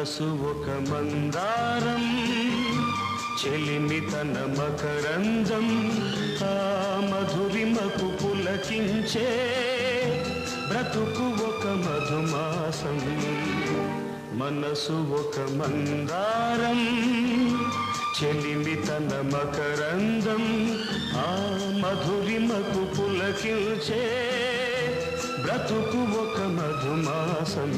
మనసు ఒక మందారం చెలిమి తన మకరందం ఆ మధురిమకు పులకించే బ్రతుకు ఒక మధుమాసం మనసు ఒక మందారం చెలిమి తన మకరందం ఆ మధురిమకు పులకించే బ్రతుకు ఒక మధుమాసం